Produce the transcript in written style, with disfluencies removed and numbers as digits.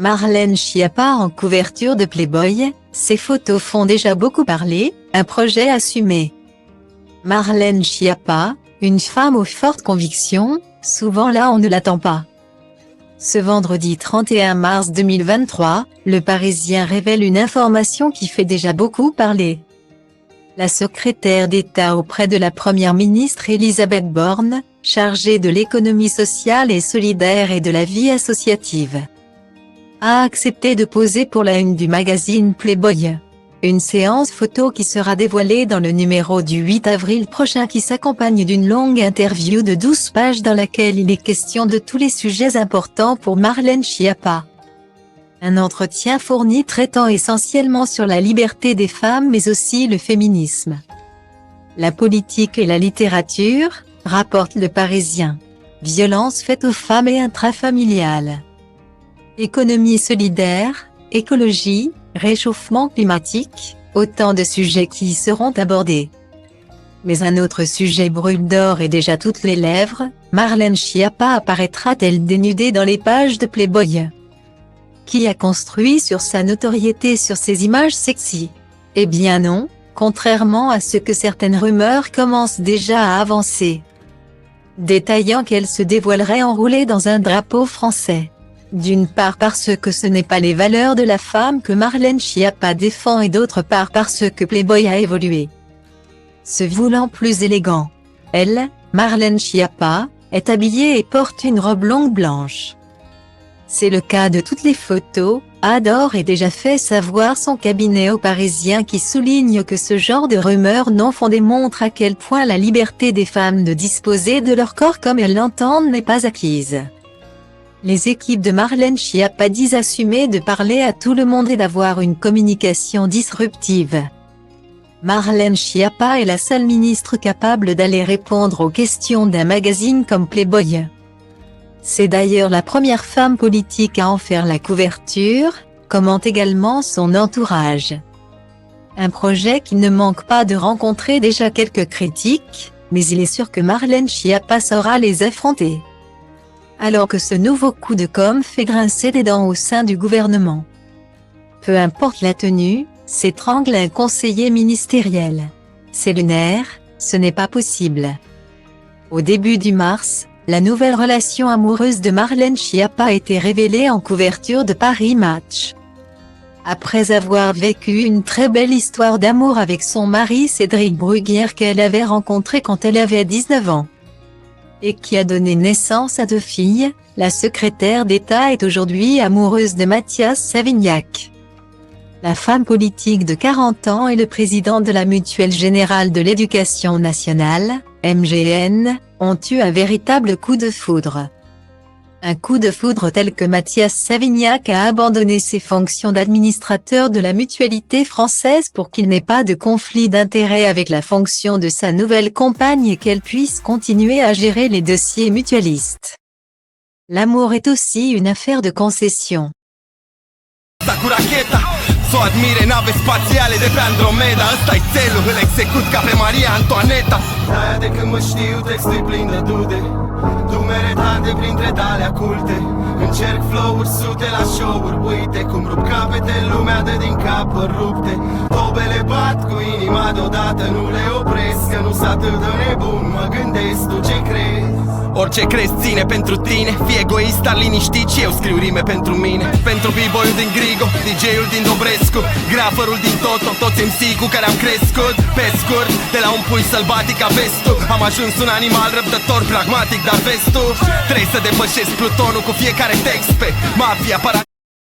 Marlène Schiappa en couverture de Playboy, ses photos font déjà beaucoup parler, un projet assumé. Marlène Schiappa, une femme aux fortes convictions, souvent là on ne l'attend pas. Ce vendredi 31 mars 2023, Le Parisien révèle une information qui fait déjà beaucoup parler. La secrétaire d'État auprès de la première ministre Elisabeth Borne, chargée de l'économie sociale et solidaire et de la vie associative, a accepté de poser pour la une du magazine Playboy. Une séance photo qui sera dévoilée dans le numéro du 8 avril prochain qui s'accompagne d'une longue interview de 12 pages dans laquelle il est question de tous les sujets importants pour Marlène Schiappa. Un entretien fourni traitant essentiellement sur la liberté des femmes mais aussi le féminisme, la politique et la littérature, rapporte Le Parisien. Violences faites aux femmes et intrafamiliales. Économie solidaire, écologie, réchauffement climatique, autant de sujets qui y seront abordés. Mais un autre sujet brûle d'or et déjà toutes les lèvres, Marlène Schiappa apparaîtra-t-elle dénudée dans les pages de Playboy? Qui a construit sur sa notoriété sur ses images sexy? Eh bien non, contrairement à ce que certaines rumeurs commencent déjà à avancer, détaillant qu'elle se dévoilerait enroulée dans un drapeau français. D'une part parce que ce n'est pas les valeurs de la femme que Marlène Schiappa défend et d'autre part parce que Playboy a évolué, se voulant plus élégant. Elle, Marlène Schiappa, est habillée et porte une robe longue blanche. C'est le cas de toutes les photos, adore et déjà fait savoir son cabinet au Parisien qui souligne que ce genre de rumeurs non fondées montre à quel point la liberté des femmes de disposer de leur corps comme elles l'entendent n'est pas acquise. Les équipes de Marlène Schiappa disent assumer de parler à tout le monde et d'avoir une communication disruptive. Marlène Schiappa est la seule ministre capable d'aller répondre aux questions d'un magazine comme Playboy. C'est d'ailleurs la première femme politique à en faire la couverture, commente également son entourage. Un projet qui ne manque pas de rencontrer déjà quelques critiques, mais il est sûr que Marlène Schiappa saura les affronter. Alors que ce nouveau coup de com' fait grincer des dents au sein du gouvernement. Peu importe la tenue, s'étrangle un conseiller ministériel. C'est lunaire, ce n'est pas possible. Au début du mars, la nouvelle relation amoureuse de Marlène Schiappa a été révélée en couverture de Paris Match. Après avoir vécu une très belle histoire d'amour avec son mari Cédric Bruguière qu'elle avait rencontré quand elle avait 19 ans. Et qui a donné naissance à 2 filles, la secrétaire d'État est aujourd'hui amoureuse de Mathias Savignac. La femme politique de 40 ans et le président de la Mutuelle Générale de l'Éducation Nationale, MGN, ont eu un véritable coup de foudre. Un coup de foudre tel que Mathias Savignac a abandonné ses fonctions d'administrateur de la mutualité française pour qu'il n'ait pas de conflit d'intérêts avec la fonction de sa nouvelle compagne et qu'elle puisse continuer à gérer les dossiers mutualistes. L'amour est aussi une affaire de concession. Să o admire nave spațiale de pe Andromeda. Ăsta-i țelul, îl execut ca pe Maria Antoaneta. De-aia de când mă știu textul plin de dude, dumeretate printre tale culte. Încerc flow-uri, sute la show-uri. Uite cum rup capete, lumea de din cap rupte. Tobele bat cu inima deodată, nu le opresc, că nu s-a atât de nebun. Mă gândesc, tu ce crezi? Orice crezi ține pentru tine. Fii egoist, dar liniștit și eu scriu rime pentru mine. Pentru b-boy-ul din Grigo, DJ-ul din Dobrescu, graferul din Toto, toți MC cu care am crescut. Pe scurt, de la un pui sălbatic ca vestul, am ajuns un animal răbdător, pragmatic, dar vezi tu, trebuie să depășesc plutonul cu fiecare text pe mafia